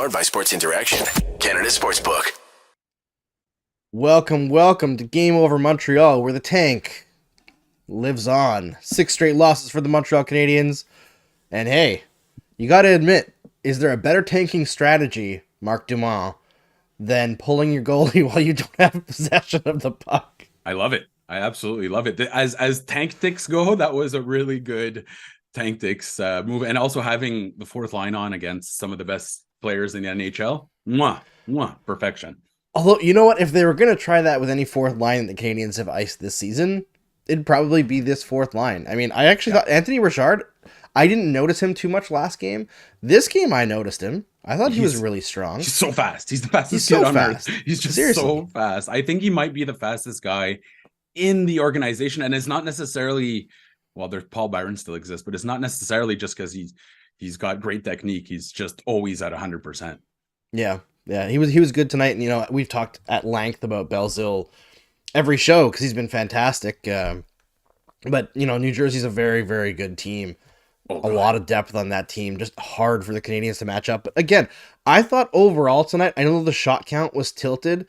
Powered by Sports Interaction, Canada Sportsbook. Welcome to Game Over Montreal, where the tank lives on. 6 straight losses for the Montreal Canadiens. And hey, you gotta admit, is there a better tanking strategy, Marc Dumont, than pulling your goalie while you don't have possession of the puck? I love it. I absolutely love it. As tactics go, that was a really good tactics move. And also having the fourth line on against some of the best players in the NHL. Perfection. Although, you know what? If they were going to try that with any fourth line that the Canadiens have iced this season, it'd probably be this fourth line. I mean, I actually thought Anthony Richard, I didn't notice him too much last game. This game, I noticed him. I thought he was really strong. He's so fast. He's the fastest kid on earth. He's just so fast. I think he might be the fastest guy in the organization. And it's not necessarily, well, there's Paul Byron still exists, but it's not necessarily just because he's got great technique. He's just always at 100%. Yeah, he was good tonight. And, you know, we've talked at length about Belzile every show because he's been fantastic. But, you know, New Jersey's a very, very good team. A lot of depth on that team. Just hard for the Canadiens to match up. But again, I thought overall tonight, I know the shot count was tilted.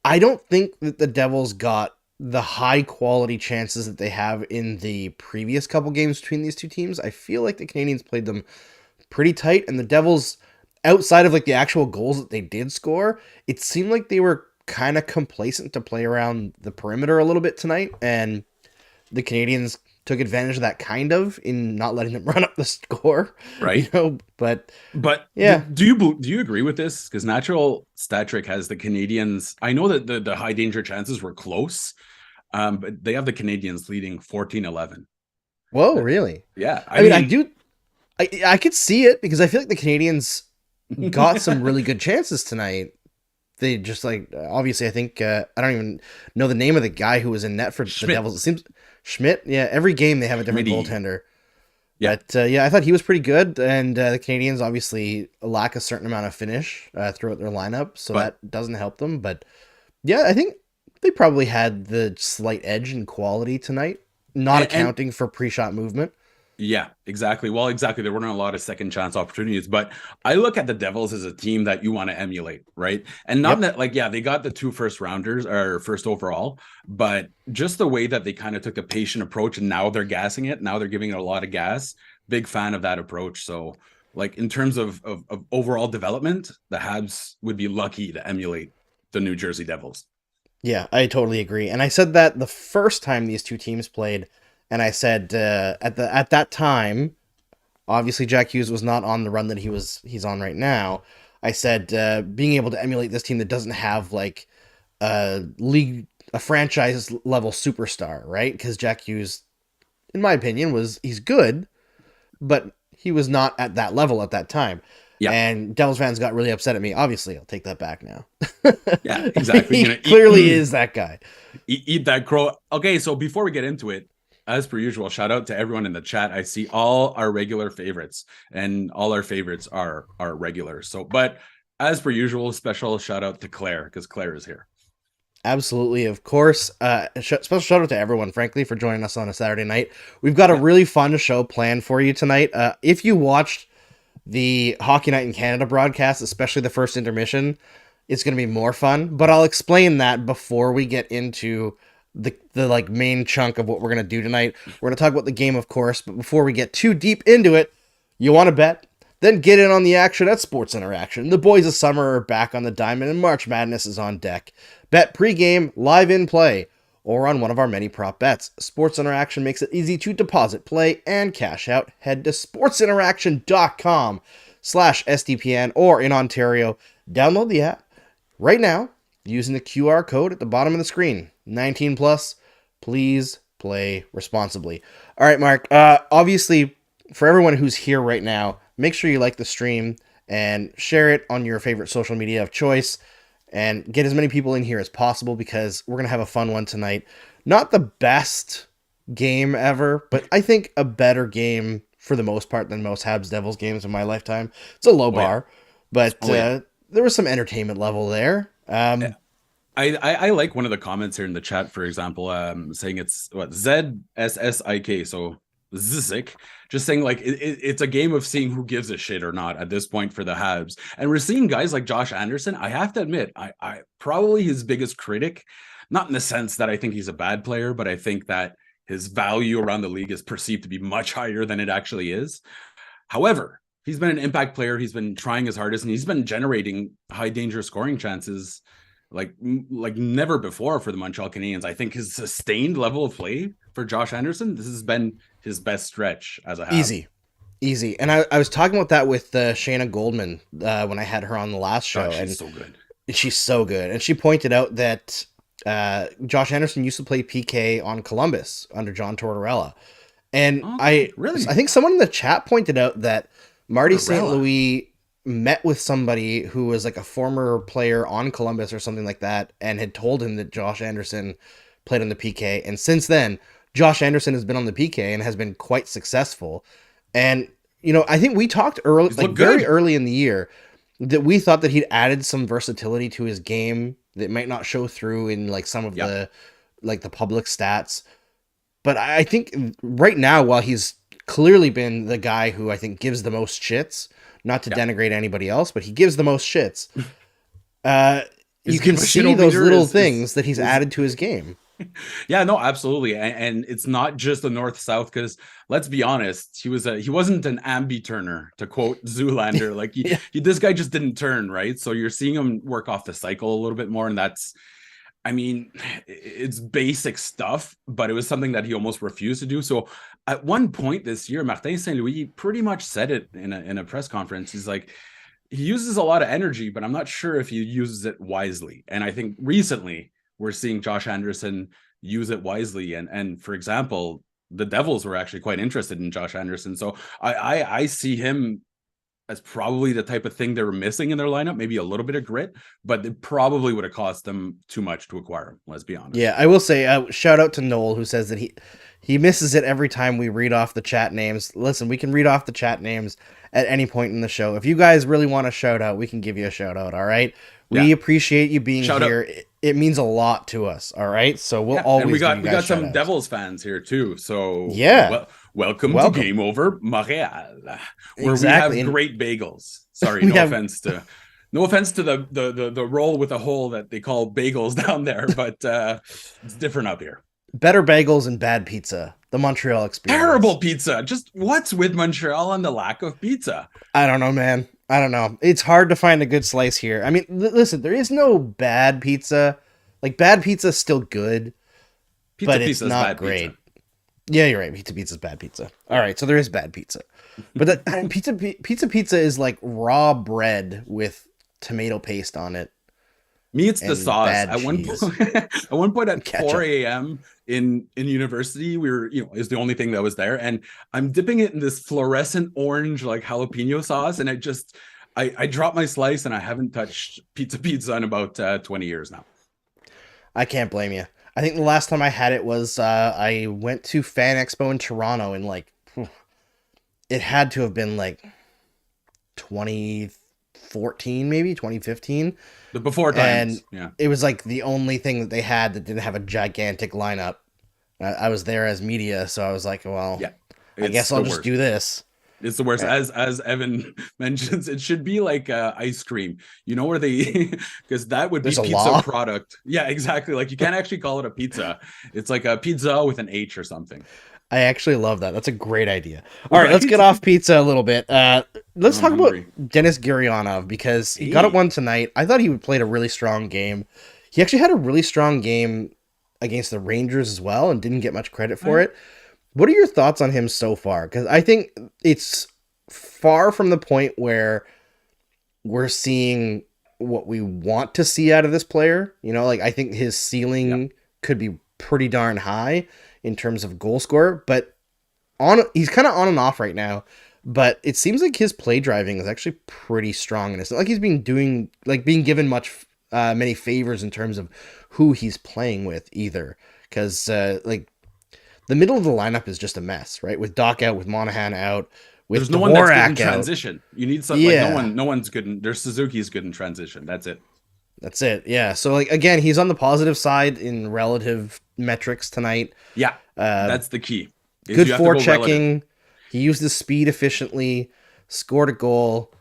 I don't think that the Devils got the high quality chances that they have in the previous couple games between these two teams. I feel like the Canadiens played them pretty tight, and the Devils, outside of like the actual goals that they did score, it seemed like they were kind of complacent to play around the perimeter a little bit tonight, and the Canadiens took advantage of that kind of in not letting them run up the score, right? You know, but yeah. Do you agree with this? Because Natural Stat Trick has the Canadiens. I know that the high danger chances were close, but they have the Canadiens leading 14-11. Whoa, really? Yeah, I mean, I could see it because I feel like the Canadiens got some really good chances tonight. They just obviously, I think I don't even know the name of the guy who was in net for the Devils. It seems Schmidt. Yeah, every game they have a different goaltender. Yeah. But I thought he was pretty good, and the Canadiens obviously lack a certain amount of finish throughout their lineup, so that doesn't help them. But yeah, I think they probably had the slight edge in quality tonight, not accounting for pre-shot movement. Yeah, exactly. Well, exactly. There weren't a lot of second chance opportunities, but I look at the Devils as a team that you want to emulate, right? And not that they got the 2 first rounders or first overall, but just the way that they kind of took a patient approach, and now they're gassing it. Now they're giving it a lot of gas. Big fan of that approach. So in terms of overall development, the Habs would be lucky to emulate the New Jersey Devils. Yeah, I totally agree. And I said that the first time these two teams played. And I said at that time, obviously Jack Hughes was not on the run that he's on right now. I said being able to emulate this team that doesn't have like a franchise level superstar, right? Because Jack Hughes, in my opinion, he's good, but he was not at that level at that time. Yeah. And Devils fans got really upset at me. Obviously, I'll take that back now. Yeah, exactly. He clearly is that guy. Eat that crow. Okay, so before we get into it, as per usual, shout out to everyone in the chat. I see all our regular favorites, and all our favorites are regulars. So, but as per usual, special shout out to Claire, because Claire is here. Absolutely, of course. Special shout out to everyone, frankly, for joining us on a Saturday night. We've got a really fun show planned for you tonight. If you watched the Hockey Night in Canada broadcast, especially the first intermission, it's going to be more fun. But I'll explain that before we get into the main chunk of what we're going to do tonight. We're going to talk about the game, of course, but before we get too deep into it, you want to bet? Then get in on the action at Sports Interaction. The boys of summer are back on the diamond, and March Madness is on deck. Bet pregame, live in play, or on one of our many prop bets. Sports Interaction makes it easy to deposit, play, and cash out. Head to sportsinteraction.com/SDPN, or in Ontario, download the app right now using the QR code at the bottom of the screen. 19 plus, please play responsibly. All right, Mark. Obviously, for everyone who's here right now, make sure you like the stream and share it on your favorite social media of choice and get as many people in here as possible because we're going to have a fun one tonight. Not the best game ever, but I think a better game for the most part than most Habs Devils games in my lifetime. It's a low bar, but there was some entertainment level there. I like one of the comments here in the chat, for example, saying it's ZSSIK, so Zizik, just saying like it's a game of seeing who gives a shit or not at this point for the Habs. And we're seeing guys like Josh Anderson. I have to admit, I probably his biggest critic, not in the sense that I think he's a bad player, but I think that his value around the league is perceived to be much higher than it actually is. However, he's been an impact player. He's been trying his hardest, and he's been generating high danger scoring chances like never before for the Montreal Canadiens. I think his sustained level of play for Josh Anderson, this has been his best stretch as a Hab. Easy. And I was talking about that with Shayna Goldman when I had her on the last show. God, she's and so good. She's so good. And she pointed out that Josh Anderson used to play PK on Columbus under John Tortorella. And I think someone in the chat pointed out that Marty St. Louis met with somebody who was like a former player on Columbus or something like that and had told him that Josh Anderson played on the PK. And since then, Josh Anderson has been on the PK and has been quite successful. And, you know, I think we talked very early in the year that we thought that he'd added some versatility to his game that might not show through in like some of the public stats. But I think right now, while he's clearly been the guy who I think gives the most shits, not to denigrate anybody else, but he gives the most shits. You can see those little things that he's added to his game. Yeah, no, absolutely. And it's not just the north-south, because let's be honest, he wasn't an ambi-turner, to quote Zoolander. Like this guy just didn't turn, right? So you're seeing him work off the cycle a little bit more, and that's, I mean, it's basic stuff, but it was something that he almost refused to do. So at one point this year, Martin St. Louis pretty much said it in a press conference. He's like, he uses a lot of energy, but I'm not sure if he uses it wisely. And I think recently we're seeing Josh Anderson use it wisely. And for example, the Devils were actually quite interested in Josh Anderson. So I see him as probably the type of thing they were missing in their lineup, maybe a little bit of grit, but it probably would have cost them too much to acquire him. Let's be honest. Yeah, I will say, shout out to Noel, who says that he misses it every time we read off the chat names. Listen, we can read off the chat names at any point in the show. If you guys really want a shout out, we can give you a shout out. All right. We appreciate you being here. It means a lot to us. All right. So we'll always. And we got some Devils fans here too. So welcome to Game Over Montreal, where we have great bagels. Sorry, no offense to the roll with a hole that they call bagels down there, but it's different up here. Better bagels and bad pizza. The Montreal experience. Terrible pizza. Just what's with Montreal and the lack of pizza? I don't know, man. I don't know. It's hard to find a good slice here. I mean, listen, there is no bad pizza. Like, bad pizza is still good, but it's not great. Pizza. Yeah, you're right. Pizza is bad pizza. All right, so there is bad pizza. But pizza is like raw bread with tomato paste on it. Me, it's the sauce. At one point at 4 a.m. in university, we were, is the only thing that was there. And I'm dipping it in this fluorescent orange, like jalapeno sauce. And I dropped my slice, and I haven't touched pizza in about 20 years now. I can't blame you. I think the last time I had it was I went to Fan Expo in Toronto, and it had to have been like 2014, maybe 2015. The before times. And it was like the only thing that they had that didn't have a gigantic lineup. I was there as media, so I was like, well, I guess I'll just do this. It's the worst. As Evan mentions, it should be like ice cream. You know where they, because that would be pizza product. Yeah, exactly. Like you can't actually call it a pizza. It's like a pizza with an H or something. I actually love that. That's a great idea. All right, let's get off pizza a little bit. Let's talk about Denis Gurianov, because he got it one tonight. I thought he played a really strong game. He actually had a really strong game against the Rangers as well and didn't get much credit for it. What are your thoughts on him so far? Because I think it's far from the point where we're seeing what we want to see out of this player. I think his ceiling could be pretty darn high in terms of goal scorer, but he's kind of on and off right now. But it seems like his play driving is actually pretty strong, and it's not like he's being given many favors in terms of who he's playing with either. Because the middle of the lineup is just a mess, right? With Doc out, with Monahan out, with there's no one that's good in transition. You need something no one's good. There's Suzuki's good in transition. That's it. Yeah. So again, he's on the positive side in relative metrics tonight. Yeah. That's the key. is Good you have to go forechecking. relative. He used his speed efficiently, scored a goal.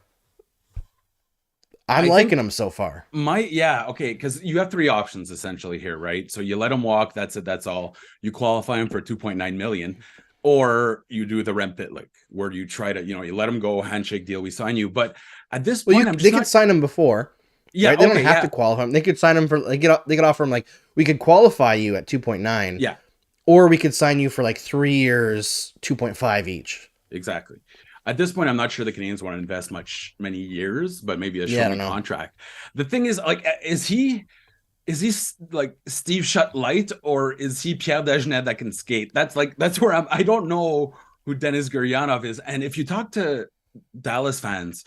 I'm I liking think him so far. okay, because you have three options essentially here, right? So you let him walk, that's it, that's all. You qualify him for 2.9 million, or you do the rent Pitlick, where you try to, you let him go, handshake deal, we sign you. But at this Well, point, I'm they just could not. sign him before, Yeah, right? They don't okay, have yeah, to qualify him. They could sign him for they could offer him like we could qualify you at 2.9, yeah, or we could sign you for like 3 years, 2.5 each. exactly. At this point, I'm not sure the Canadians want to invest many years, but maybe a Yeah, I show me don't know. contract. The thing is, like, is he like Steve Shutt light, or is he Pierre Dagenet that can skate? That's where I don't know who Denis Gurianov is. And if you talk to Dallas fans,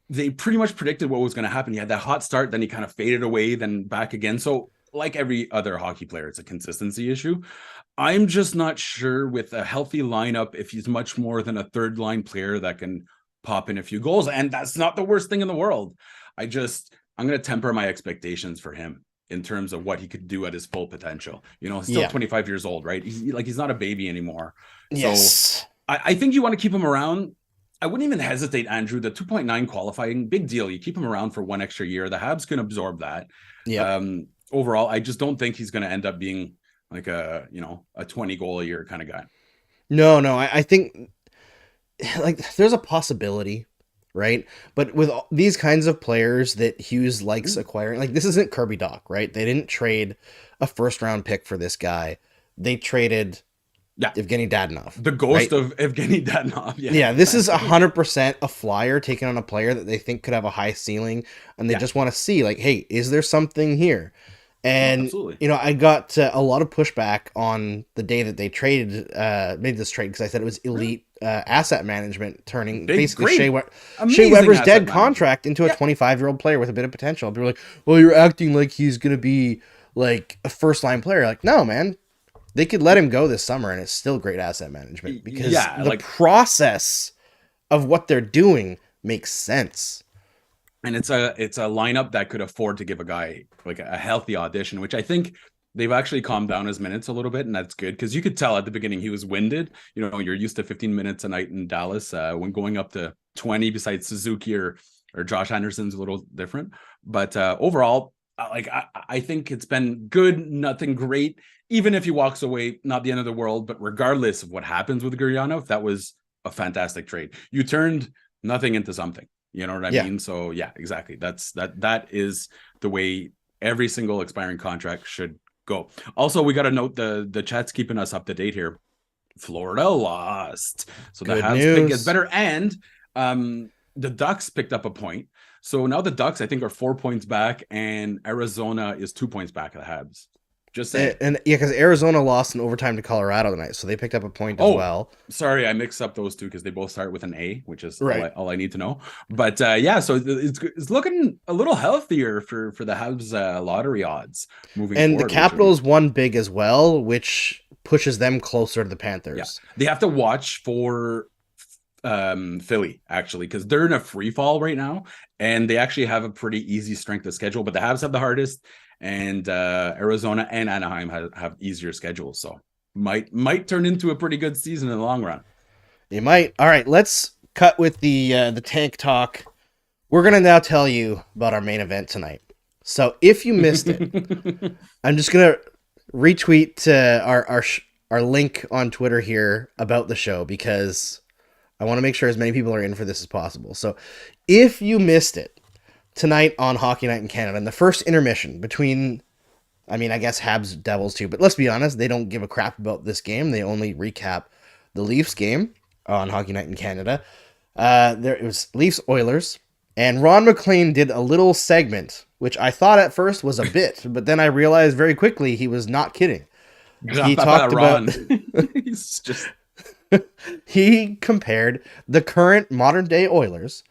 they pretty much predicted what was going to happen. He had that hot start, then he kind of faded away, then back again. So like every other hockey player, it's a consistency issue. I'm just not sure with a healthy lineup if he's much more than a third line player that can pop in a few goals. And that's not the worst thing in the world. I'm going to temper my expectations for him in terms of what he could do at his full potential. He's still Yeah. 25 years old, right? He's not a baby anymore. Yes. So I think you want to keep him around. I wouldn't even hesitate, Andrew. The 2.9 qualifying, big deal. You keep him around for one extra year. The Habs can absorb that. Yeah. Overall, I just don't think he's going to end up being like a 20 goal a year kind of guy. No, I think like there's a possibility, right? But with these kinds of players that Hughes likes acquiring, like this isn't Kirby Dach, right? They didn't trade a first round pick for this guy. They traded Evgeny Dadonov, the ghost right? of Evgeny Dadonov. Yeah, this is 100% a flyer taking on a player that they think could have a high ceiling, and they just want to see, like, hey, is there something here? And I got a lot of pushback on the day that they made this trade, because I said it was elite asset management, turning basically Shea Weber's dead contract into a 25-year-old player with a bit of potential. People were like, well, you're acting like he's gonna be like a first line player. Like, no, man. They could let him go this summer, and it's still great asset management because the process of what they're doing makes sense. And it's a lineup that could afford to give a guy like a healthy audition, which I think they've actually calmed down his minutes a little bit, and that's good because you could tell at the beginning he was winded. You're used to 15 minutes a night in Dallas. When going up to 20, besides Suzuki or Josh Anderson's a little different. But overall, I think it's been good, nothing great. Even if he walks away, not the end of the world. But regardless of what happens with Gurianov, that was a fantastic trade. You turned nothing into something. You know what I mean? So yeah, exactly. That is the way every single expiring contract should go. Also, we got to note the chat's keeping us up to date here. Florida lost, so the Habs pick gets better, and the Ducks picked up a point. So now the Ducks, I think, are 4 points back, and Arizona is 2 points back of the Habs. Just saying. And yeah, because Arizona lost in overtime to Colorado tonight, so they picked up a point as well. Sorry, I mixed up those two because they both start with an A, which is right. all I need to know. But so it's looking a little healthier for the Habs lottery odds moving forward. And the Capitals won big as well, which pushes them closer to the Panthers. Yeah. They have to watch for Philly, actually, because they're in a free fall right now, and they actually have a pretty easy strength of schedule, but the Habs have the hardest, and Arizona and Anaheim have easier schedules, so might turn into a pretty good season in the long run. It might. All right, let's cut with the tank talk. We're gonna now tell you about our main event tonight. So if you missed it, I'm just gonna retweet our link on Twitter here about the show, because I want to make sure as many people are in for this as possible. So if you missed it tonight on Hockey Night in Canada, and the first intermission between, I guess Habs Devils too, but let's be honest, they don't give a crap about this game. They only recap the Leafs game on Hockey Night in Canada. It was Leafs Oilers, and Ron McLean did a little segment, which I thought at first was a bit, but then I realized very quickly he was not kidding. He talked about he's just he compared the current modern day Oilers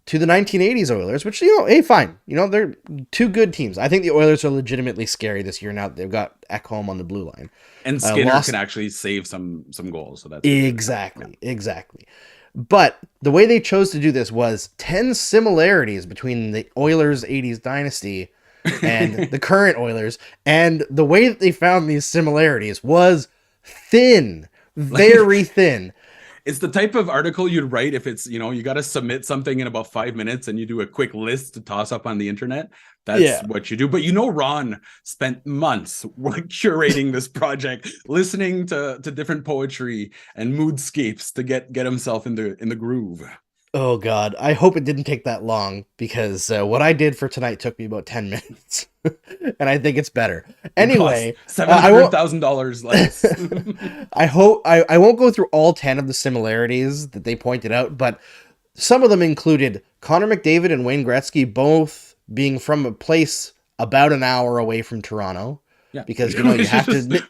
to the 1980s Oilers, which, hey, fine. They're two good teams. I think the Oilers are legitimately scary this year now that they've got Ekholm on the blue line. And Skinner can actually save some goals. So that's exactly. But the way they chose to do this was 10 similarities between the Oilers 80s dynasty and the current Oilers. And the way that they found these similarities was thin, very thin. It's the type of article you'd write if it's, you got to submit something in about 5 minutes and you do a quick list to toss up on the internet. That's what you do. But Ron spent months curating this project, listening to different poetry and moodscapes to get himself in the groove. Oh God, I hope it didn't take that long, because what I did for tonight took me about 10 minutes, and I think it's better. Anyway, $700,000 less. I hope I won't go through all 10 of the similarities that they pointed out, but some of them included Connor McDavid and Wayne Gretzky both being from a place about an hour away from Toronto. Yeah, because you have to admit,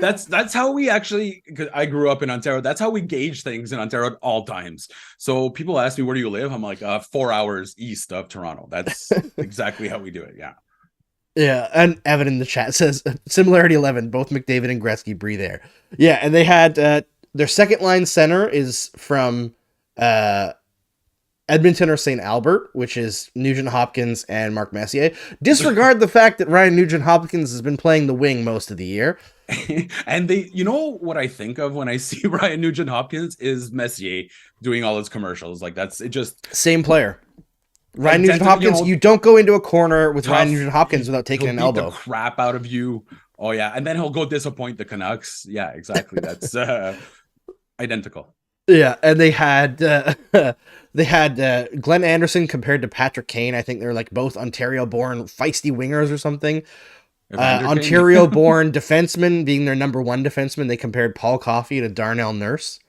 that's how we actually. Because I grew up in Ontario, that's how we gauge things in Ontario at all times. So people ask me, where do you live? I'm like, 4 hours east of Toronto. That's exactly how we do it. Yeah. Yeah, and Evan in the chat says similarity 11. Both McDavid and Gretzky breathe air. Yeah, and they had their second line center is from Edmonton or St. Albert, which is Nugent Hopkins and Mark Messier. Disregard the fact that Ryan Nugent Hopkins has been playing the wing most of the year. And what I think of when I see Ryan Nugent Hopkins is Messier doing all his commercials. Like that's it, just same player. Ryan Nugent Hopkins, you don't go into a corner with Ryan Nugent Hopkins without taking an elbow. The crap out of you. Oh yeah, and then he'll go disappoint the Canucks. Yeah, exactly. That's identical. Yeah, and they had Glenn Anderson compared to Patrick Kane. I think they're like both Ontario-born feisty wingers or something. Ontario-born defenseman being their number one defenseman. They compared Paul Coffey to Darnell Nurse,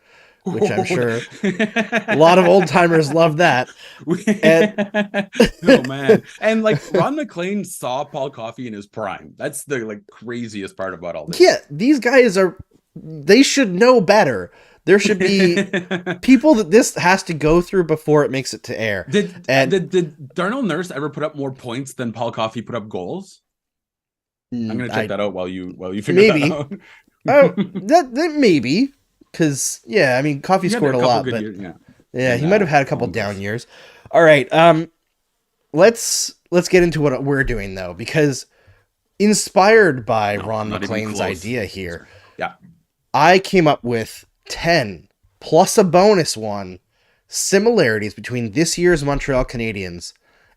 which I'm sure a lot of old timers love that. Oh man! And like Ron McLean saw Paul Coffey in his prime. That's the craziest part about all this. Yeah, these guys they should know better. There should be people that this has to go through before it makes it to air. Did Darnell Nurse ever put up more points than Paul Coffey put up goals? I'm gonna check that out while you figure that out. Oh, that maybe, because I mean Coffey scored a lot, but years, he might have had a couple down years. All right, let's get into what we're doing though, because inspired by Ron McLean's idea here, I came up with 10 plus a bonus one similarities between this year's Montreal Canadiens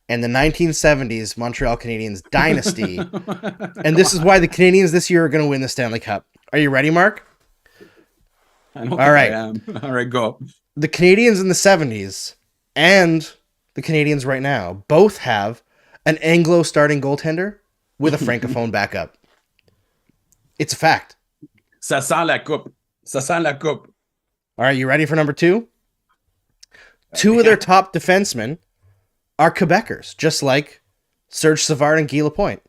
and the 1970s Montreal Canadiens dynasty. And this is why the Canadiens this year are going to win the Stanley Cup. Are you ready, Mark? I don't think I am. All right, go. The Canadiens in the 70s and the Canadiens right now both have an Anglo starting goaltender with a Francophone backup. It's a fact. Ça sent la coupe. Ça sent la coupe. All right, you ready for number two? Two of their top defensemen are Quebecers, just like Serge Savard and Guy Lapointe.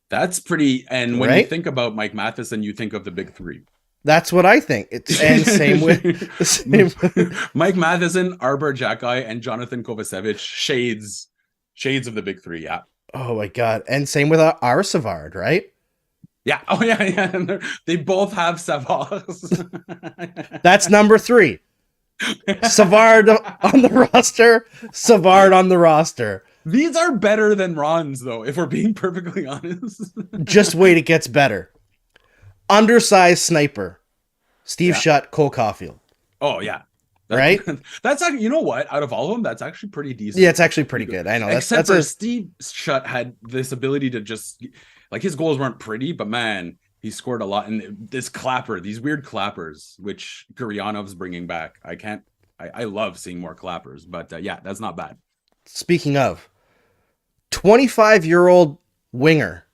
That's pretty. And when you think about Mike Matheson, you think of the big three. That's what I think. And same with Mike Matheson, Arbor Xhekaj, and Jonathan Kovacevic. Shades of the big three. Yeah. Oh my God. And same with our Savard, right? Yeah. Oh yeah. They both have Savards. That's number three. Savard on the roster. Savard on the roster. These are better than Ron's, though, if we're being perfectly honest. Just wait, it gets better. Undersized sniper. Steve Shutt, Cole Caulfield. Oh yeah. Right? That's actually, you know what? Out of all of them, that's actually pretty decent. Yeah, it's actually pretty good. I know. Except for Steve Shutt had this ability to just his goals weren't pretty, but man, he scored a lot. And these weird clappers, which Guryanov's bringing back. I love seeing more clappers, but that's not bad. Speaking of, 25-year-old winger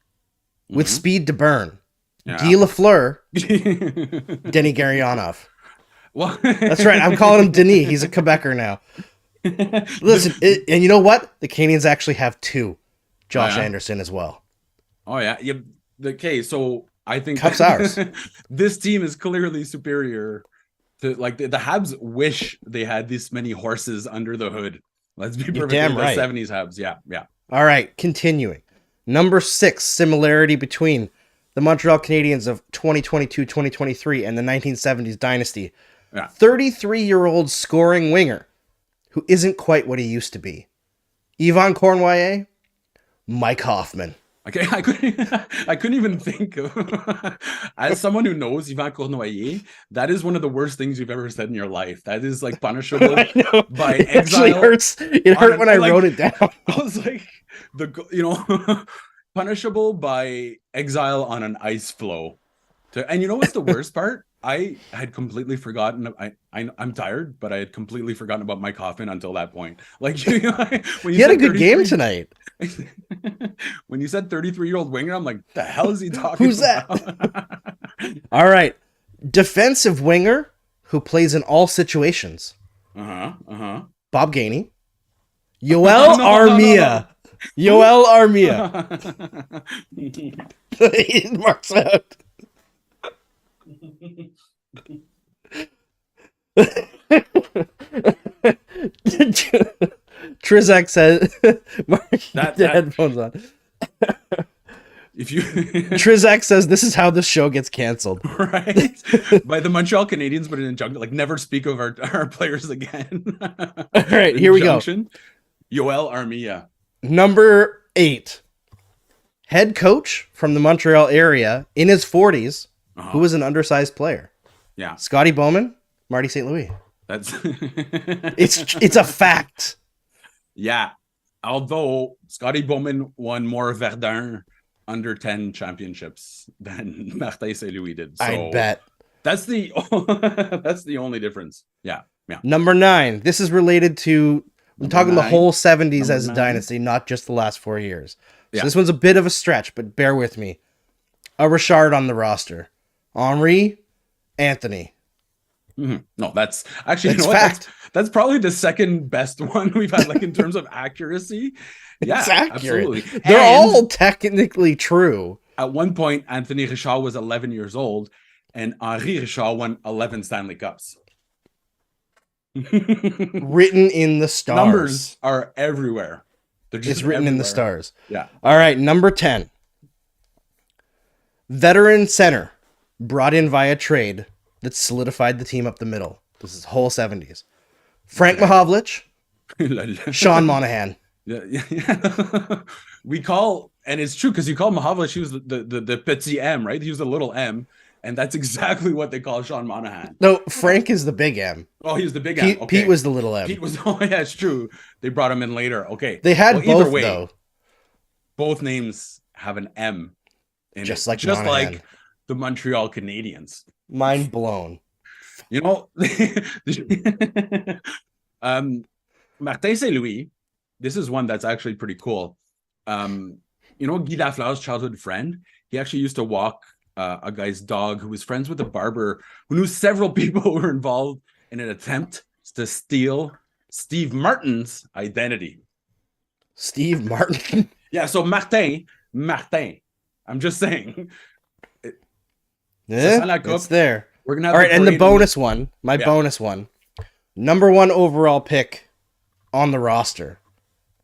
with speed to burn. Yeah. Guy Lafleur, Denis Guryanov. Well, that's right. I'm calling him Denis. He's a Quebecer now. Listen, and you know what? The Canadiens actually have two. Josh Anderson as well. Oh yeah. Okay, so I think Cup's ours. This team is clearly superior to the Habs. Wish they had this many horses under the hood. Let's be perfectly right. The 70s Habs. Yeah. All right, continuing. Number 6 similarity between the Montreal Canadiens of 2022-2023 and the 1970s dynasty. 33-year-old scoring winger who isn't quite what he used to be. Yvon Cornwallis, Mike Hoffman. Okay, I couldn't even think of. As someone who knows Yvan Cournoyer, that is one of the worst things you've ever said in your life. That is like punishable I know. by It actually exile. hurts. It hurt when I wrote it down. I was like, punishable by exile on an ice floe. And you know what's the worst part? I had completely forgotten. I'm tired, but I had completely forgotten about Mike Hoffman until that point. Like when he had a good game tonight. When you said 33-year-old winger, I'm like, the hell is he talking Who's about? that? All right. Defensive winger who plays in all situations. Bob Gainey. Yoel Armia. Yoel Armia. Mark's out. Trizak says, Mark, that headphones on. If you Trizak says this is how this show gets canceled, right? By the Montreal Canadiens, but an injunction, like never speak of our players again. All right, here we go. Yoel Armia, number 8, head coach from the Montreal area in his 40s, who was an undersized player. Yeah, Scotty Bowman, Marty St. Louis. That's it's a fact. Yeah, although Scotty Bowman won more Verdun under 10 championships than Martin St. Louis did. So I bet that's the only difference. Yeah. Number 9. This is related to I'm talking the whole 70s as a dynasty, not just the last 4 years. So this one's a bit of a stretch, but bear with me. A Richard on the roster. Henri, Anthony. Mm-hmm. No, that's actually fact. That's probably the second best one we've had, like in terms of accuracy. Yeah, it's accurate. Absolutely. They're all technically true. At one point, Anthony Richard was 11 years old, and Henri Richard won 11 Stanley Cups. Written in the stars. Numbers are everywhere. They're just written in the stars. Yeah. All right, number 10. Veteran center brought in via trade that solidified the team up the middle. This is whole 70s. Frank Mahovlich, Sean Monahan. Yeah. We call, and it's true because you call Mahovlich, he was the petit M, right? He was the little M, and that's exactly what they call Sean Monahan. No, Frank is the big M. Oh, he was the big M. Okay. Pete was the little M. Pete was. Oh, yeah, it's true. They brought him in later. Okay, they had both though. Both names have an M in just it. like just Monahan. like the Montreal Canadiens. Mind blown. You know, Martin St. Louis. This is one that's actually pretty cool. You know, Guy Lafleur's childhood friend. He actually used to walk a guy's dog who was friends with a barber who knew several people who were involved in an attempt to steal Steve Martin's identity. Steve Martin? Yeah, so Martin. I'm just saying. It's there. We're gonna have all right, and the bonus one, bonus one. Number 1 overall pick on the roster.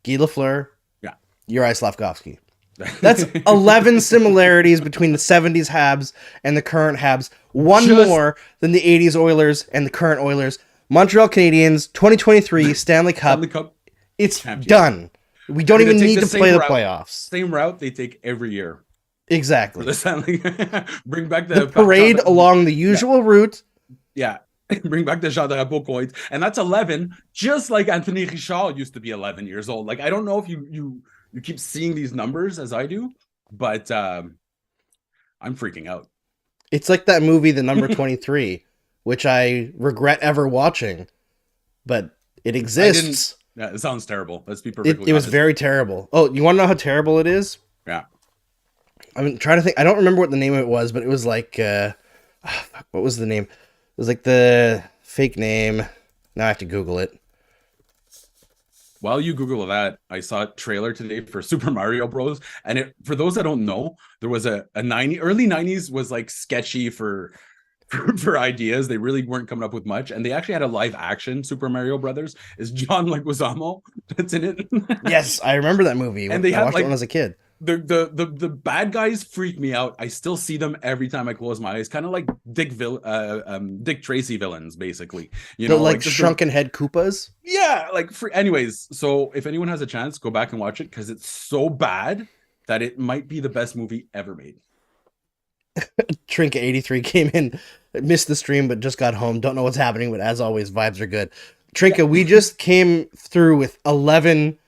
Guy Lafleur. Yeah. Juraj Slafkovsky. That's 11 similarities between the 70s Habs and the current Habs. One more than the 80s Oilers and the current Oilers. Montreal Canadiens, 2023 Stanley Cup. It's done. We don't even need to play the playoffs. Same route they take every year. Exactly. The Stanley, bring back the parade along the usual route. Yeah. Bring back the Jean Drapeau coins. And that's 11, just like Anthony Richard used to be 11 years old. Like, I don't know if you keep seeing these numbers as I do, but I'm freaking out. It's like that movie, The Number 23, which I regret ever watching, but it exists. Yeah, it sounds terrible. Let's be perfectly honest. It was very terrible. Oh, you want to know how terrible it is? Yeah. I'm trying to think. I don't remember what the name of it was, but it was like, what was the name? It was like the fake name. Now I have to Google it. While you Google that, I saw a trailer today for Super Mario Bros. And for those that don't know, there was a early 90s was like sketchy for ideas. They really weren't coming up with much. And they actually had a live action Super Mario Brothers. Is John Leguizamo that's in it? Yes, I remember that movie. And I watched it when I was a kid. The bad guys freak me out. I still see them every time I close my eyes. Kind of like Dick Tracy villains, basically. You know, like shrunken head Koopas. Yeah, like anyways. So if anyone has a chance, go back and watch it because it's so bad. that it might be the best movie ever made. Trinket 83 came in, missed the stream, but just got home. Don't know what's happening, but as always, vibes are good. Trinket, we just came through with 11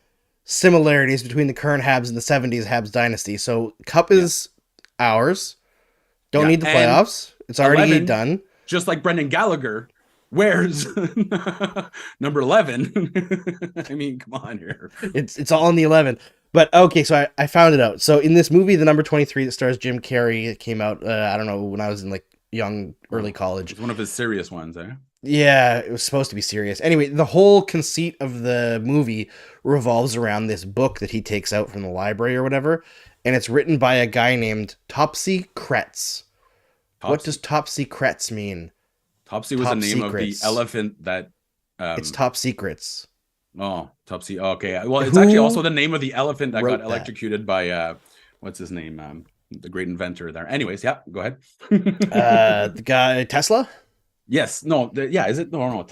similarities between the current Habs and the 70s Habs dynasty. So Cup is ours. Don't need the playoffs. It's already 11, done. Just like Brendan Gallagher wears number 11. I mean, come on here. It's all in the 11. But okay, so I found it out. So in this movie, the number 23 that stars Jim Carrey, it came out, I don't know, when I was in like early college. It's one of his serious ones, eh? Yeah, it was supposed to be serious. Anyway, the whole conceit of the movie revolves around this book that he takes out from the library or whatever, and it's written by a guy named Topsy Kretz. What does Topsy Kretz mean? Topsy was the name of the elephant that... it's Top Secrets. Oh, Topsy. Okay. Well, it's actually also the name of the elephant that got electrocuted by, what's his name? The great inventor there. Anyways, yeah, go ahead. The guy, Tesla? Yes. No. Is it? No.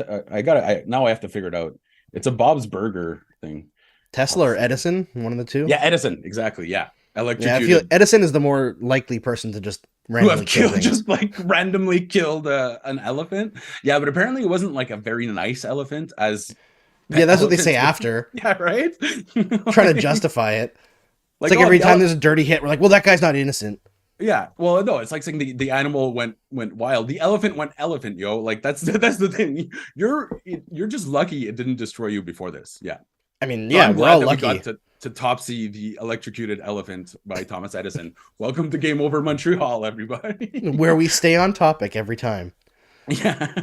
Now I have to figure it out. It's a Bob's Burger thing. Tesla or Edison? One of the two? Yeah, Edison. Exactly. Yeah. Electrocuted. Yeah, I feel Edison is the more likely person to just randomly randomly killed an elephant. Yeah, but apparently it wasn't like a very nice elephant as... Yeah, that's what they say after. Yeah, right? Trying to justify it. It's like every time there's a dirty hit, we're like, well, that guy's not innocent. Yeah, well, no, it's like saying the animal went wild. The elephant went elephant, yo. Like that's the thing. You're just lucky it didn't destroy you before this. Yeah. I mean, yeah, we're all lucky. We got to Topsy the Electrocuted Elephant by Thomas Edison. Welcome to Game Over Montreal, everybody. Where we stay on topic every time. Yeah.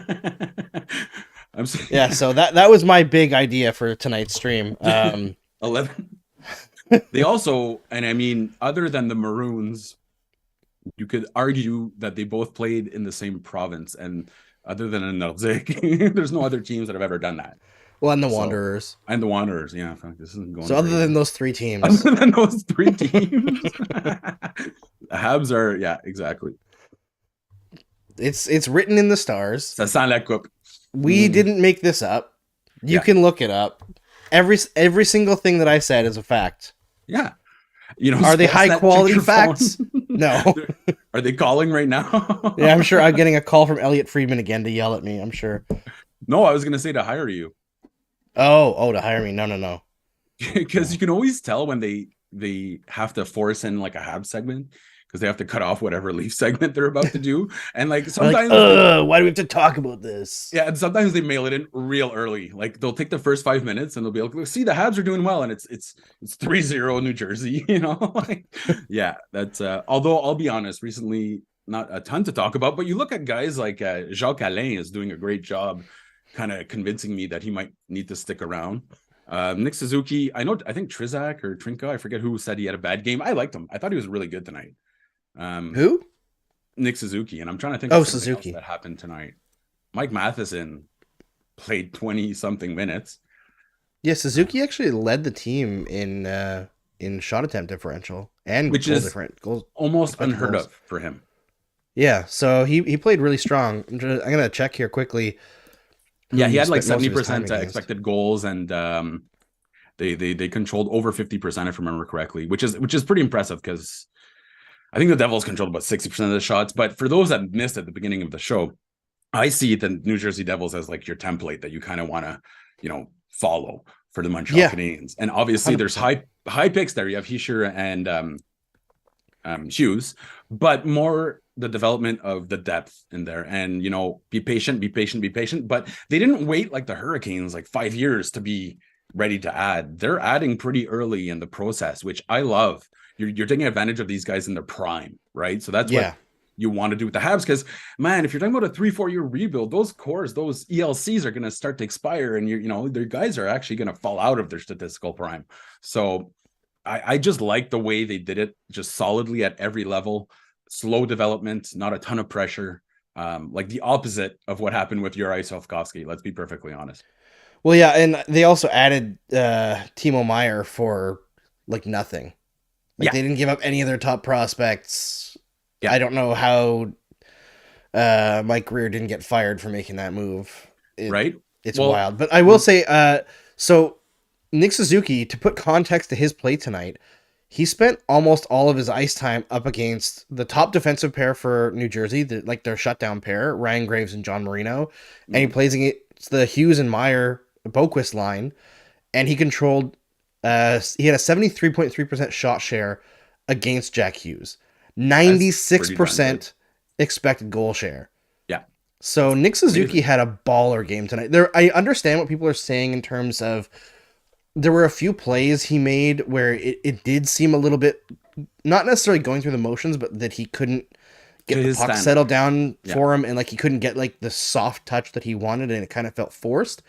Yeah, so that was my big idea for tonight's stream. 11. They also, and I mean, other than the Maroons, you could argue that they both played in the same province, and other than a Nordic, there's no other teams that have ever done that. Well, and the Wanderers. And the Wanderers, yeah. This isn't going. So other than those three teams. Other than those three teams. The Habs are, yeah, exactly. It's written in the stars. Ça sent la coupe. We didn't make this up. You can look it up. Every single thing that I said is a fact. Yeah. You know, are they high quality facts? No. Are they calling right now? Yeah, I'm sure I'm getting a call from Elliot Friedman again to yell at me, I'm sure. No, I was going to say to hire you. Oh, to hire me. No. Because you can always tell when they have to force in like a Habs segment, because they have to cut off whatever Leaf segment they're about to do. And like sometimes why do we have to talk about this? Yeah, and sometimes they mail it in real early. Like they'll take the first 5 minutes and they'll be like, see, the Habs are doing well, and it's 3-0 New Jersey, you know? Like, yeah, that's although I'll be honest, recently not a ton to talk about, but you look at guys like Jacques Alain is doing a great job kind of convincing me that he might need to stick around. Nick Suzuki, I think Trizak or Trinka, I forget who said he had a bad game. I liked him. I thought he was really good tonight. Who? Nick Suzuki, and I'm trying to think of Suzuki that happened tonight. Mike Matheson played 20 something minutes. Yeah, Suzuki actually led the team in shot attempt differential and which is goals, almost unheard of for him. Yeah, so he played really strong. I'm gonna check here quickly. Yeah, he had like 70% expected goals, and they controlled over 50% if I remember correctly, which is pretty impressive, because I think the Devils controlled about 60% of the shots. But for those that missed at the beginning of the show, I see the New Jersey Devils as like your template that you kind of want to, follow for the Montreal Canadiens. And obviously 100%. There's high picks there. You have Hischier and Hughes, but more the development of the depth in there, and be patient. But they didn't wait like the Hurricanes like 5 years to be ready to add. They're adding pretty early in the process, which I love. You're taking advantage of these guys in their prime, right? So that's what you want to do with the Habs, because man, if you're talking about a 3-4 year rebuild, those cores, those ELCs are going to start to expire, and their guys are actually going to fall out of their statistical prime. So I just like the way they did it, just solidly at every level, slow development, not a ton of pressure, like the opposite of what happened with Juraj Slafkovsky. Let's be perfectly honest. Well, yeah, and they also added Timo Meier for like nothing. Like they didn't give up any of their top prospects. Yeah. I don't know how Mike Greer didn't get fired for making that move. Right? It's wild. But I will say, so Nick Suzuki, to put context to his play tonight, he spent almost all of his ice time up against the top defensive pair for New Jersey, their shutdown pair, Ryan Graves and John Marino, and he plays against the Hughes and Meyer Boquist line, and he controlled. He had a 73.3% shot share against Jack Hughes, 96% expected goal share. Yeah. So Nick Suzuki had a baller game tonight. I understand what people are saying in terms of there were a few plays he made where it did seem a little bit not necessarily going through the motions, but that he couldn't get the puck settled down for him, and like he couldn't get like the soft touch that he wanted, and it kind of felt forced.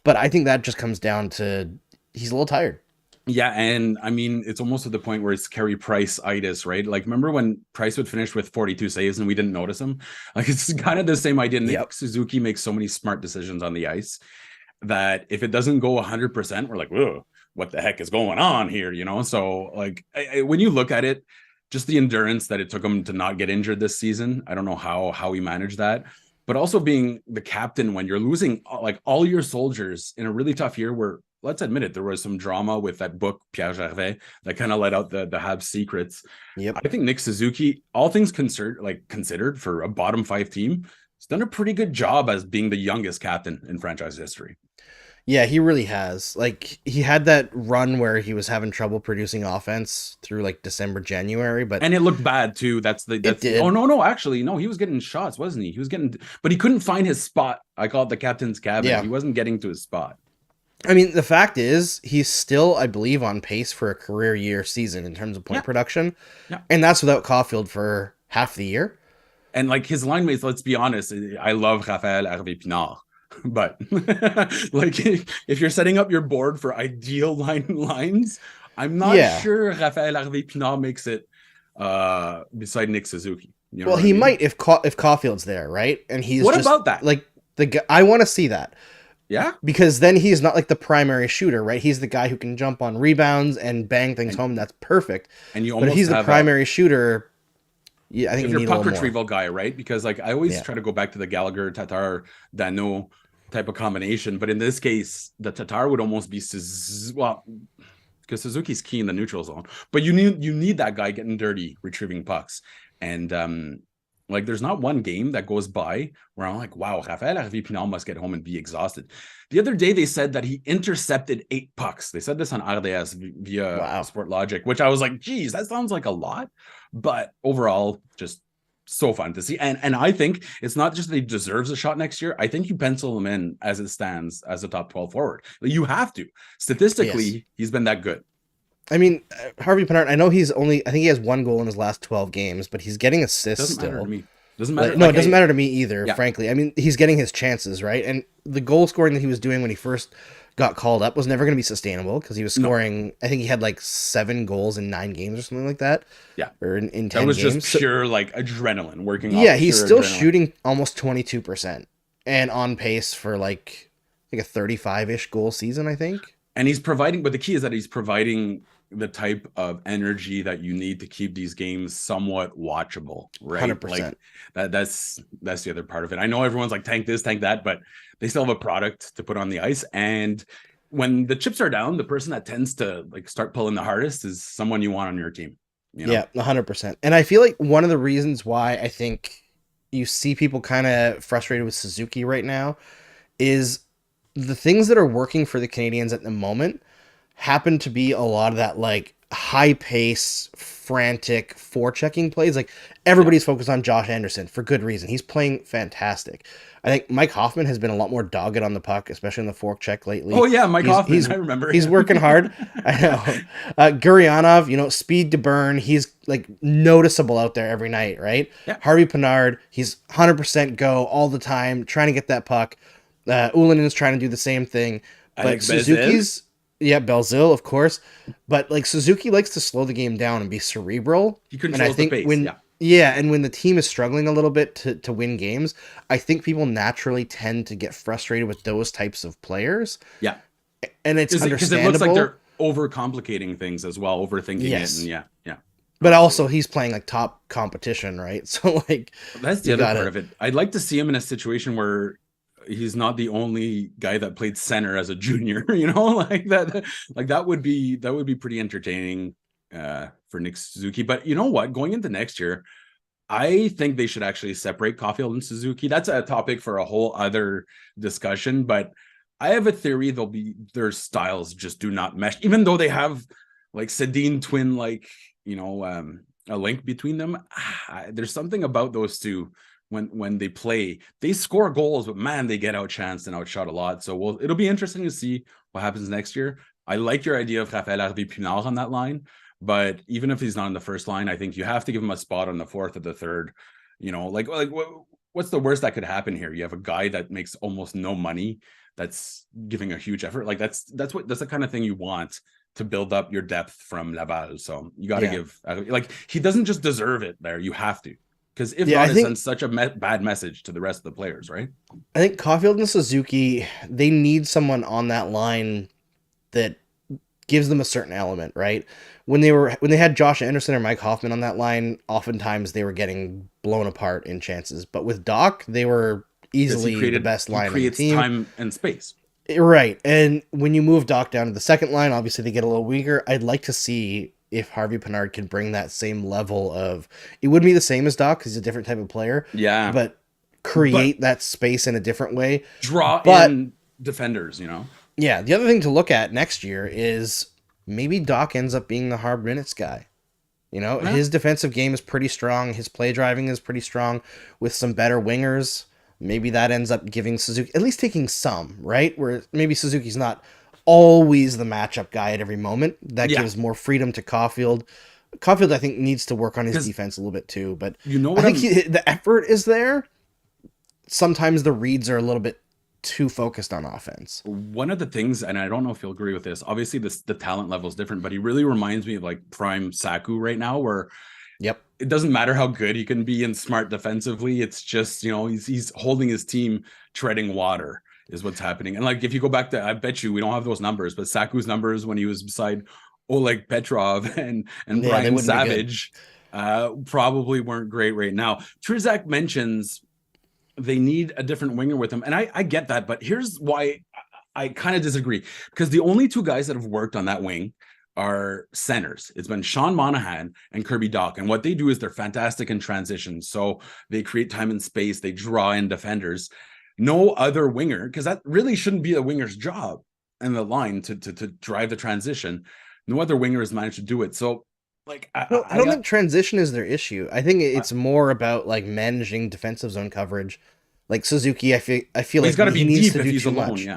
But I think that just comes down to he's a little tired. Yeah, and I mean, it's almost to the point where it's Carey Price-itis, right? Like, remember when Price would finish with 42 saves and we didn't notice him? Like, it's kind of the same idea. Nick Suzuki makes so many smart decisions on the ice that if it doesn't go 100%, we're like, whoa, what the heck is going on here? You know? So, like, when you look at it, just the endurance that it took him to not get injured this season, I don't know how he managed that. But also being the captain when you're losing like all your soldiers in a really tough year where, let's admit it, there was some drama with that book, Pierre Gervais, that kind of let out the Habs secrets. Yep. I think Nick Suzuki, all things considered for a bottom 5 team, has done a pretty good job as being the youngest captain in franchise history. Yeah, he really has. Like, he had that run where he was having trouble producing offense through like December, January, and it looked bad too. Oh no, actually, no, he was getting shots, wasn't he? He was getting, but he couldn't find his spot. I call it the captain's cabin. Yeah. He wasn't getting to his spot. I mean, the fact is, he's still, I believe, on pace for a career year season in terms of point production. Yeah. And that's without Caulfield for half the year. And like his line mates, let's be honest, I love Raphaël Harvey-Pinard. But like if you're setting up your board for ideal lines, I'm not sure Raphaël Harvey-Pinard makes it beside Nick Suzuki. You know well, he might if Caulfield's there, right? And he's what about that? Like the guy, I want to see that. Yeah, because then he's not like the primary shooter, right? He's the guy who can jump on rebounds and bang things home. That's perfect. And you but if he's the primary shooter, yeah, I think you're a puck retrieval guy, right? Because like I always try to go back to the Gallagher, Tatar, Dano type of combination, but in this case, the Tatar would almost be because Suzuki's key in the neutral zone. But you need that guy getting dirty, retrieving pucks, and like there's not one game that goes by where I'm like, wow, Raphaël Harvey-Pinard must get home and be exhausted. The other day they said that he intercepted 8 pucks. They said this on RDS via Sport Logic, which I was like, geez, that sounds like a lot. But overall, just so fun to see. And I think it's not just that he deserves a shot next year. I think you pencil him in as it stands as a top 12 forward. You have to. Statistically, he's been that good. I mean, Harvey-Pinard, I know I think he has 1 goal in his last 12 games, but he's getting assists still. Matter to me. Doesn't matter. No, it doesn't matter to me either, frankly. I mean, he's getting his chances, right? And the goal scoring that he was doing when he first got called up was never going to be sustainable because he was scoring, I think he had like 7 goals in 9 games or something like that. Yeah. Or in 10 games. That was just pure like adrenaline working off. Yeah, he's still shooting almost 22% and on pace for like a 35-ish goal season, I think. And he's providing, but the key is that he's providing the type of energy that you need to keep these games somewhat watchable, right? 100%. Like that's the other part of it. I know everyone's like tank this, tank that, but they still have a product to put on the ice. And when the chips are down, the person that tends to like start pulling the hardest is someone you want on your team. You know? Yeah, 100%. And I feel like one of the reasons why I think you see people kind of frustrated with Suzuki right now is the things that are working for the Canadiens at the moment happen to be a lot of that like high pace, frantic forechecking plays. Like everybody's focused on Josh Anderson for good reason. He's playing fantastic. I think Mike Hoffman has been a lot more dogged on the puck, especially in the forecheck lately. Oh yeah, Mike Hoffman. I remember. He's working hard. I know. Gurianov, speed to burn. He's like noticeable out there every night, right? Yeah. Harvey-Pinard, he's 100% go all the time, trying to get that puck. Ulanen's trying to do the same thing. But Suzuki's... Yeah, Belzil, of course. But like Suzuki likes to slow the game down and be cerebral. He controls the pace. And when the team is struggling a little bit to win games, I think people naturally tend to get frustrated with those types of players. Yeah. And it's understandable. Because it looks like they're overcomplicating things as well, overthinking it. And yeah. But also he's playing like top competition, right? So like that's the other part of it. I'd like to see him in a situation where he's not the only guy that played center as a junior, like that would be pretty entertaining. for Nick Suzuki. But you know what? Going into next year, I think they should actually separate Caulfield and Suzuki. That's a topic for a whole other discussion. But I have a theory their styles just do not mesh, even though they have like Sedin twin, like, a link between them. There's something about those two. When they play, they score goals, but man, they get outchanced and outshot a lot. So it'll be interesting to see what happens next year. I like your idea of Rafael Harvey-Pinard on that line, but even if he's not on the first line, I think you have to give him a spot on the fourth or the third. What's the worst that could happen here? You have a guy that makes almost no money that's giving a huge effort. Like that's the kind of thing you want to build up your depth from Laval. So you got to give, like, he doesn't just deserve it there. You have to. Because if not, it sends such a bad message to the rest of the players, right? I think Caulfield and Suzuki, they need someone on that line that gives them a certain element, right? When they had Josh Anderson or Mike Hoffman on that line, oftentimes they were getting blown apart in chances. But with Doc, they were easily the best line on the team. Time and space. Right. And when you move Doc down to the second line, obviously they get a little weaker. I'd like to see if Harvey-Pinard can bring that same level of, it wouldn't be the same as Doc because he's a different type of player. Yeah. But create that space in a different way. Draw in defenders, Yeah. The other thing to look at next year is maybe Doc ends up being the hard minutes guy. His defensive game is pretty strong. His play driving is pretty strong with some better wingers. Maybe that ends up giving Suzuki, at least taking some, right? Where maybe Suzuki's not always the matchup guy at every moment. That gives more freedom to Caulfield. Caulfield, I think, needs to work on his defense a little bit too. But I think the effort is there. Sometimes the reads are a little bit too focused on offense. One of the things, and I don't know if you'll agree with this, obviously the talent level is different, but he really reminds me of like prime Saku right now, where it doesn't matter how good he can be and smart defensively. It's just, he's holding his team treading water is what's happening. And like, if you go back to, I bet you we don't have those numbers, but Saku's numbers when he was beside Oleg Petrov and Brian Savage probably weren't great right now. Trzak mentions they need a different winger with him. And I get that, but here's why I kind of disagree. Because the only two guys that have worked on that wing are centers. It's been Sean Monahan and Kirby Dach. And what they do is they're fantastic in transition. So they create time and space. They draw in defenders. No other winger, because that really shouldn't be a winger's job in the line to drive the transition. No other winger has managed to do it. So, like, I don't think transition is their issue. I think it's more about like managing defensive zone coverage. Like Suzuki, I feel like he's got to be needs deep to if do he's too alone. much.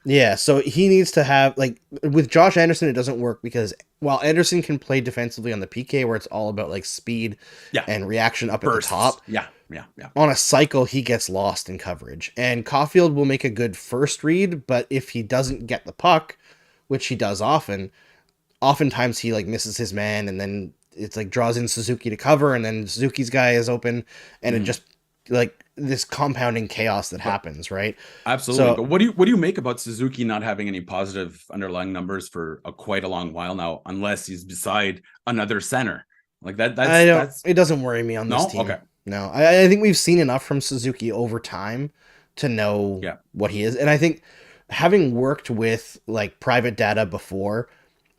Yeah, so he needs to have, like, with Josh Anderson, it doesn't work because while Anderson can play defensively on the PK where it's all about like speed and reaction up bursts at the top. Yeah. On a cycle, he gets lost in coverage. And Caulfield will make a good first read, but if he doesn't get the puck, which he does oftentimes he like misses his man and then it's like draws in Suzuki to cover and then Suzuki's guy is open and it just like this compounding chaos that happens, right? Absolutely. So, but what do you make about Suzuki not having any positive underlying numbers for quite a long while now, unless he's beside another center like that? It doesn't worry me on this team. Okay. No, I think we've seen enough from Suzuki over time to know what he is. And I think having worked with like private data before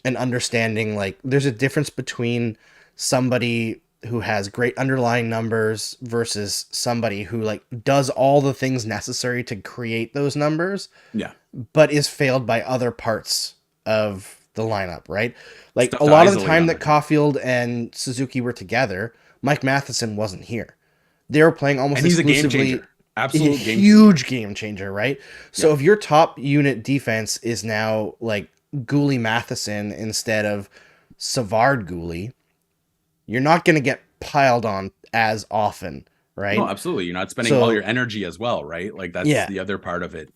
and understanding like there's a difference between somebody who has great underlying numbers versus somebody who like does all the things necessary to create those numbers. Yeah. But is failed by other parts of the lineup, right? Like a lot of the time that Caulfield and Suzuki were together, Mike Matheson wasn't here. They were playing almost exclusively. He's a game changer. Absolute huge game changer, right? So if your top unit defense is now like Gooley Matheson instead of Savard Gooley, you're not going to get piled on as often, right? No, absolutely. You're not spending all your energy as well, right? Like that's the other part of it.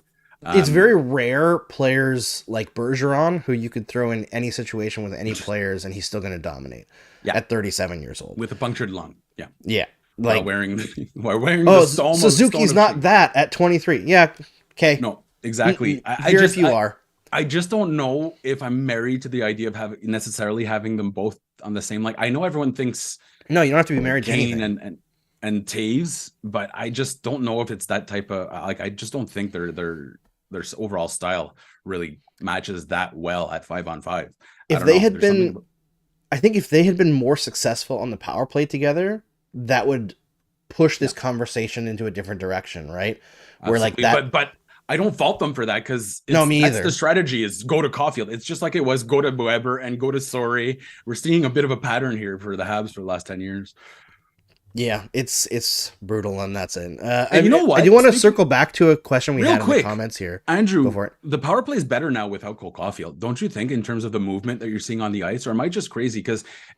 It's very rare players like Bergeron who you could throw in any situation with any players and he's still going to dominate at 37 years old. With a punctured lung. Yeah. Yeah. Like wearing the Suzuki's not that at 23. Yeah. Okay. No, exactly. I just don't know if I'm married to the idea of having them both on the same. Like I know everyone thinks no, you don't have to be married to Kane anything. and Taves, but I just don't know if it's that type of like. I just don't think their overall style really matches that well at 5-on-5. If they had been I think if they had been more successful on the power play together, that would push this conversation into a different direction, right? Where like Absolutely. that. But I don't fault them for that because No, me that's the either. strategy is go to Caulfield. It's just like it was go to Weber and go to Sorry. We're seeing a bit of a pattern here for the Habs for the last 10 years. Yeah, it's brutal, and that's it. And you know I do what? want to circle back to a question we Real had in the quick, comments here. Andrew, Go for it. the power play is better now without Cole Caulfield, don't you think? In terms of the movement that you're seeing on the ice, or am I just crazy?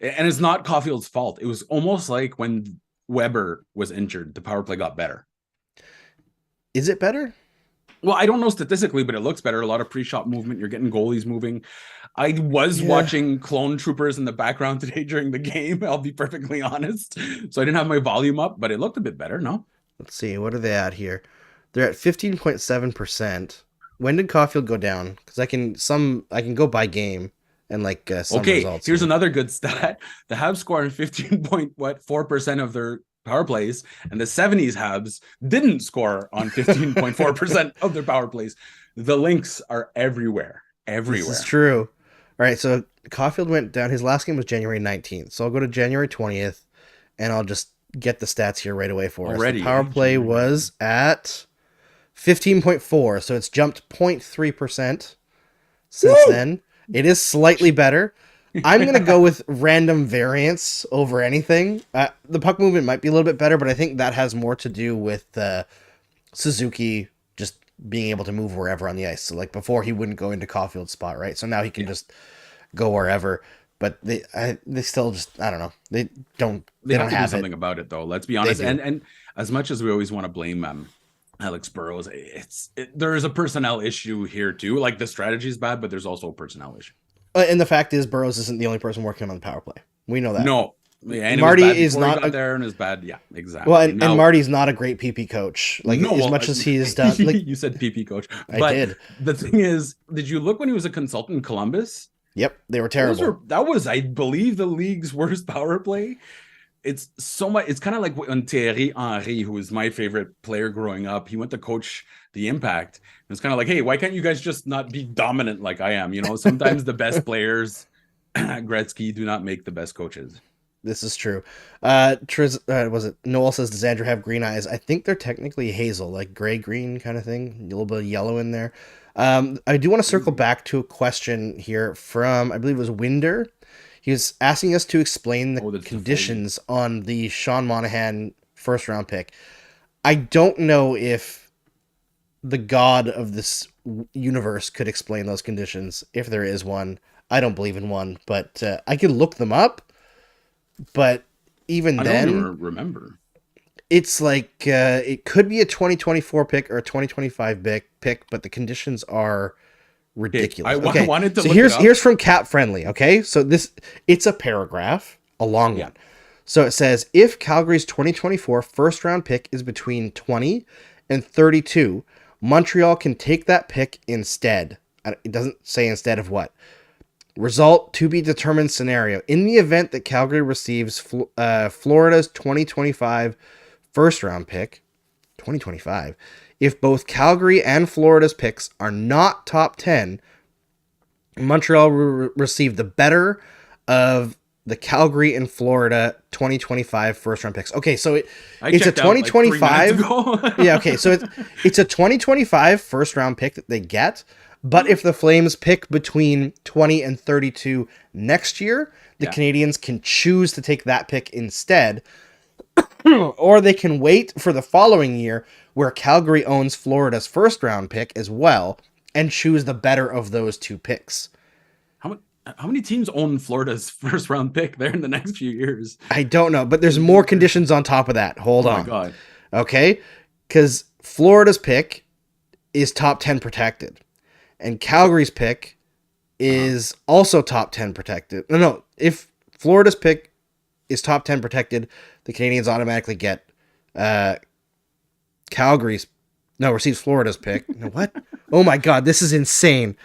And it's not Caulfield's fault. It was almost like when Weber was injured, the power play got better. Is it better? Well, I don't know statistically, but it looks better. A lot of pre-shot movement. You're getting goalies moving. I was watching Clone Troopers in the background today during the game. I'll be perfectly honest. So I didn't have my volume up, but it looked a bit better. No. Let's see. What are they at here? They're at 15.7%. When did Caulfield go down? Because I can go by game and like some results. Here's another good stat. The Habs scored 15.4% of their power plays, and the 70s Habs didn't score on 15.4% of their power plays. The links are everywhere. Everywhere. This is true. All right, so Caulfield went down. His last game was January 19th. So I'll go to January 20th, and I'll just get the stats here right away for us. The power play was at 15.4, so it's jumped 0.3% since then. It is slightly better. I'm going to go with random variance over anything. The puck movement might be a little bit better, but I think that has more to do with Suzuki just being able to move wherever on the ice. So like before, he wouldn't go into Caulfield's spot, right? So now he can just go wherever. But they still just, I don't know. They don't have something about it though. Let's be honest. And as much as we always want to blame Alex Burrows, there is a personnel issue here too. Like the strategy is bad, but there's also a personnel issue. And the fact is, Burrows isn't the only person working on the power play. We know that. No, and Marty is not there, and is bad. Yeah, exactly. Well, and Marty's not a great PP coach. Like as much as he has done. Like you said, PP coach. I did. The thing is, did you look when he was a consultant in Columbus? Yep, they were terrible. That was, I believe, the league's worst power play. It's so much. It's kind of like when Thierry Henry, who was my favorite player growing up, he went to coach the Impact. And it's kind of like, hey, why can't you guys just not be dominant like I am? You know, sometimes the best players, Gretzky, do not make the best coaches. This is true. Was it Noel says, does Andrew have green eyes? I think they're technically hazel, like gray-green kind of thing. A little bit of yellow in there. I do want to circle back to a question here from, I believe it was Winder. He was asking us to explain the conditions on the Sean Monahan first-round pick. I don't know if the god of this universe could explain those conditions, if there is one. I don't believe in one, but I could look them up. But even then, I don't remember. It's like it could be a 2024 pick or a 2025 pick, but the conditions are ridiculous. I wanted to. So here's from Cap Friendly. Okay, so it's a paragraph, a long one. So it says, if Calgary's 2024 first round pick is between 20 and 32, Montreal can take that pick instead. It doesn't say instead of what. Result to be determined scenario. In the event that Calgary receives Florida's 2025 first round pick, 2025, if both Calgary and Florida's picks are not top 10, Montreal will receive the better of the Calgary and Florida 2025 first round picks. Okay, so it's a 2025. Yeah, okay, so it's a 2025 first round pick that they get. But if the Flames pick between 20 and 32 next year, the Canadiens can choose to take that pick instead. Or they can wait for the following year where Calgary owns Florida's first round pick as well and choose the better of those two picks. How many teams own Florida's first round pick there in the next few years? I don't know, but there's more conditions on top of that. Hold on. Oh my God. Okay? Because Florida's pick is top 10 protected. And Calgary's pick is also top 10 protected. No. If Florida's pick is top 10 protected, the Canadiens automatically get receives Florida's pick. No, what? Oh my God, this is insane.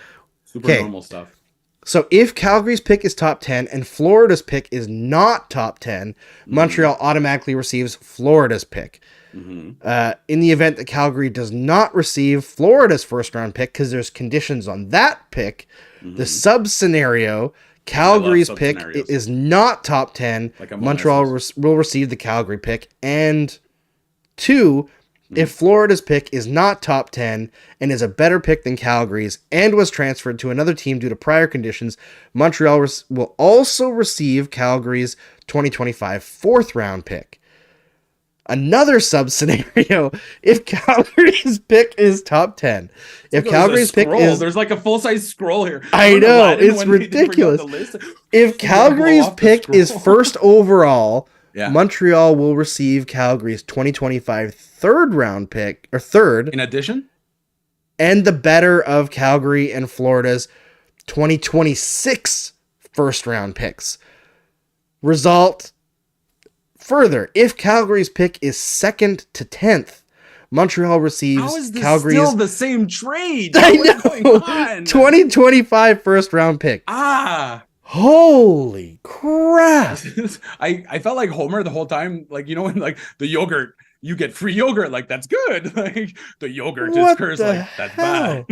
Super normal stuff. So if Calgary's pick is top 10 and Florida's pick is not top 10, Montreal automatically receives Florida's pick. In the event that Calgary does not receive Florida's first round pick, because there's conditions on that pick, the sub scenario, Calgary's pick sub-scenarios. is not top 10. Like among Montreal will receive the Calgary pick. And 2, if Florida's pick is not top 10 and is a better pick than Calgary's and was transferred to another team due to prior conditions, Montreal will also receive Calgary's 2025 fourth round pick. Another sub scenario, if Calgary's pick is top 10. If Calgary's pick is... There's like a full-size scroll here. I know, it's ridiculous. If Calgary's pick is first overall, Montreal will receive Calgary's 2025 third round pick, or third. In addition? And the better of Calgary and Florida's 2026 first round picks. Result... Further, if Calgary's pick is second to 10th, Montreal receives How is this Calgary's... still the same trade? I What's going know! on? 2025 first round pick. Holy crap! I felt like Homer the whole time. Like, you know, when like the yogurt, you get free yogurt. Like, that's good. Like, the yogurt is cursed. Like, that's bad.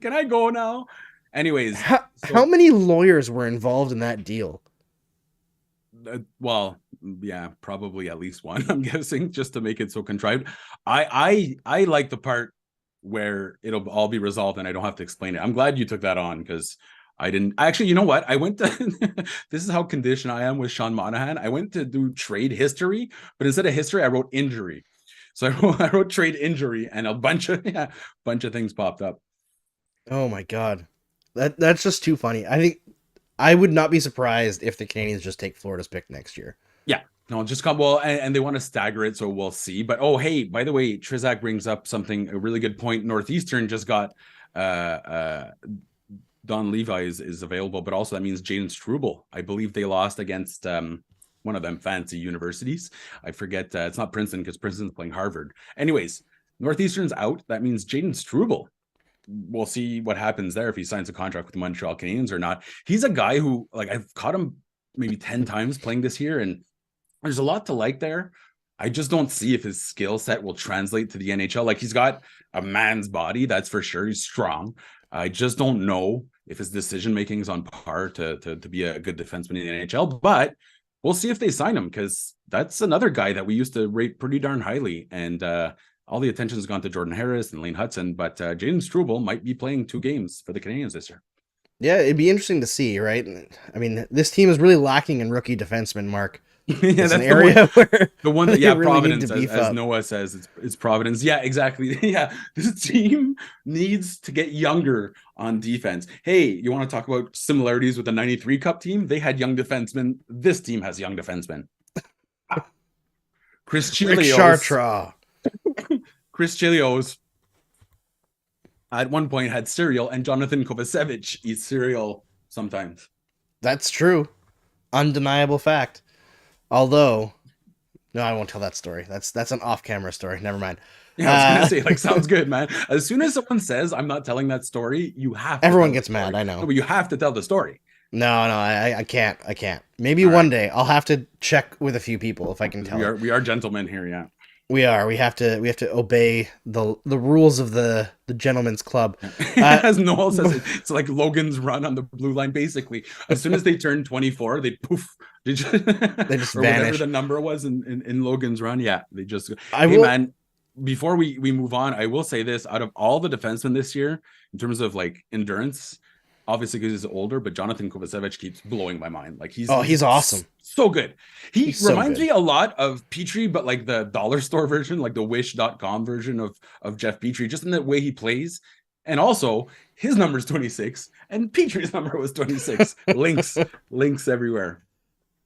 Can I go now? Anyways. How many lawyers were involved in that deal? Well, yeah, probably at least one, I'm guessing, just to make it so contrived. I like the part where it'll all be resolved and I don't have to explain it. I'm glad you took that on, because I didn't actually. You know what? I went to this is how conditioned I am with Sean Monahan. I went to do trade history, but instead of history, I wrote injury. So I wrote trade injury, and a bunch of things popped up. Oh my god, that's just too funny. I think I would not be surprised if the Canadiens just take Florida's pick next year. Yeah, no, just come well, and they want to stagger it, so we'll see. But oh, hey, by the way, Trizak brings up a really good point. Northeastern just got Don Levi is available, but also that means Jaden Struble. I believe they lost against one of them fancy universities. I forget. It's not Princeton, because Princeton's playing Harvard. Anyways, Northeastern's out. That means Jaden Struble. We'll see what happens there if he signs a contract with the Montreal Canadiens or not. He's a guy who, like, I've caught him maybe 10 times playing this year, and there's a lot to like there. I just don't see if his skill set will translate to the NHL. Like, he's got a man's body, that's for sure. He's strong. I just don't know if his decision making is on par to be a good defenseman in the NHL. But we'll see if they sign him, because that's another guy that we used to rate pretty darn highly. And all the attention has gone to Jordan Harris and Lane Hudson, but Jaden Struble might be playing 2 games for the Canadiens this year. Yeah, it'd be interesting to see, right? I mean, this team is really lacking in rookie defensemen, Mark. Yeah, it's that's an area where the one that really Providence, as Noah says, it's Providence. Yeah, exactly. Yeah, this team needs to get younger on defense. Hey, you want to talk about similarities with the 93 Cup team? They had young defensemen. This team has young defensemen. Chris Chelios. Chris Chelios at one point had cereal, and Jonathan Kovacevic eats cereal sometimes. That's true. Undeniable fact. Although, no, I won't tell that story. That's an off-camera story. Never mind. Yeah, I was gonna say, like, sounds good, man. As soon as someone says I'm not telling that story, you have to. Everyone gets mad. I know. No, but you have to tell the story. No, I can't. I can't. Maybe one day I'll have to check with a few people if I can tell. We are gentlemen here, yeah. We are. We have to obey the rules of the gentleman's club. As Noel says, it's like Logan's Run on the blue line. Basically, as soon as they turn 24, they poof. They just vanish. Whatever the number was in Logan's Run. Yeah, they just. Man, before we move on, I will say this: out of all the defensemen this year, in terms of like endurance, obviously because he's older, but Jonathan Kovacevic keeps blowing my mind. Like he's awesome. So good. He reminds me a lot of Petrie, but like the dollar store version, like the wish.com version of Jeff Petrie, just in the way he plays. And also his number is 26 and Petrie's number was 26. links everywhere.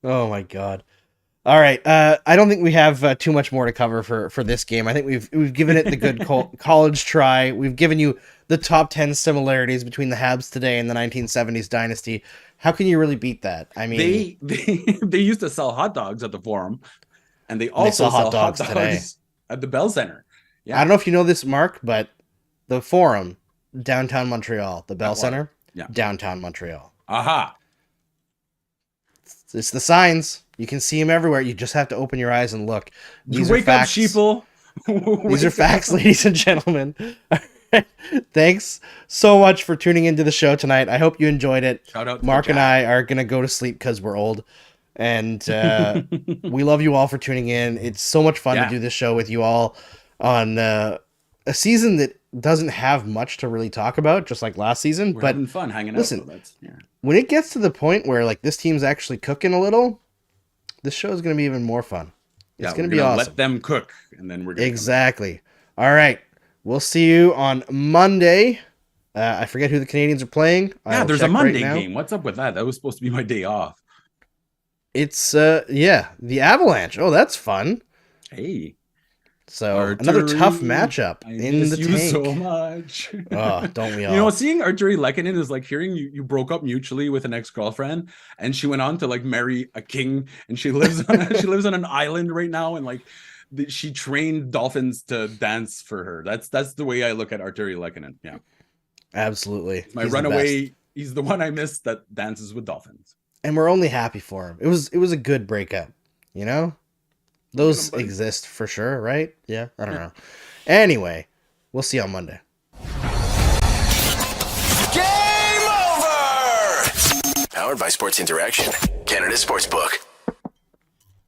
Oh my God. All right. I don't think we have too much more to cover for this game. I think we've given it the good college try. We've given you the top 10 similarities between the Habs today and the 1970s dynasty. How can you really beat that? I mean, they used to sell hot dogs at the Forum, and they also sell hot dogs today at the Bell Center. Yeah. I don't know if you know this, Mark, but the Forum, downtown Montreal, the Bell Center, downtown Montreal. Aha. It's the signs. You can see them everywhere. You just have to open your eyes and look. These are facts. These are facts, ladies and gentlemen. Thanks so much for tuning into the show tonight. I hope you enjoyed it. Shout out to Mark the and chat. I are going to go to sleep because we're old. And we love you all for tuning in. It's so much fun to do this show with you all on a season that doesn't have much to really talk about, just like last season. We're but having fun hanging listen, out. That's, when it gets to the point where like this team's actually cooking a little, this show is going to be even more fun. It's going to be awesome. Let them cook, and then we're gonna exactly. All right. We'll see you on Monday. I forget who the Canadians are playing. Yeah, there's a Monday game. What's up with that? That was supposed to be my day off. It's the Avalanche. Oh, that's fun. Hey. So Arturi, another tough matchup in the tank. So much. Oh, don't we all? You know, seeing Arturi Lehkonen is like hearing you broke up mutually with an ex-girlfriend, and she went on to like marry a king, and she lives on an island right now, and like she trained dolphins to dance for her. That's the way I look at Arturi Lehkonen. Yeah, absolutely. My runaway. He's the one I miss that dances with dolphins. And we're only happy for him. It was a good breakup, you know? Those exist for sure, right? Yeah, I don't know. Anyway, we'll see you on Monday. Game over! Powered by Sports Interaction, Canada Sportsbook.